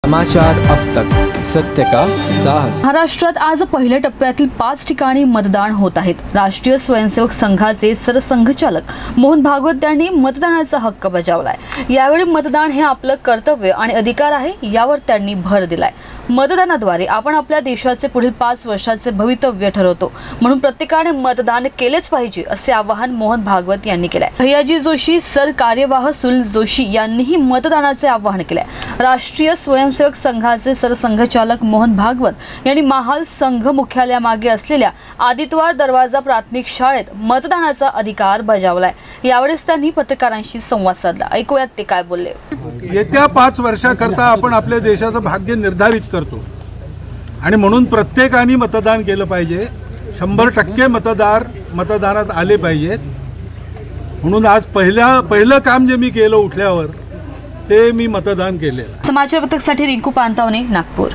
समाचार अब तक, सत्य का साहस। महाराष्ट्रात आज पहिल्या टप्प्यातील 5 ठिकाणी मतदान होत आहेत। राष्ट्रीय स्वयंसेवक संघाचे सरसंघचालक मोहन भागवत यांनी मतदानाचा हक्क बजावलाय। यावेळी मतदान हे आपलं कर्तव्य आणि अधिकार आहे यावर त्यांनी भर दिलाय। मतदानाद्वारे आपण आपल्या देशाचे पुढील 5 वर्षाचे भवितव्य ठरवतो, म्हणून प्रत्येकाने मतदान केलेच पाहिजे असे आवाहन मोहन भागवत यांनी केलंय। भैयाजी जोशी, सर कार्यवाह सुनील जोशी यांनीही मतदानाचे आवाहन केलंय। राष्ट्रीय स्वयंसेवक संघाचे सरसंघचालक मोहन भागवत यांनी महाल संघ मुख्यालयामागे असलेल्या आदित्यवार दरवाजा प्राथमिक शाळेत मतदानाचा अधिकार बजावलाय। यावेळेस त्यांनी पत्रकारांशी संवाद साधला। ऐकूयात ते काय बोलले। येत्या 5 वर्षाकरता आपण आपल्या देशाचं भाग्य निर्धारित करतो आणि म्हणून प्रत्येकाने मतदान केलं पाहिजे। 100% मतदार मतदानात आले पाहिजेत। म्हणून आज पहिलं काम जे मी केलं उठल्यावर ते मी मतदान केले। समाचार पत्रकसाठी रिंकू पांतावणे, नागपूर।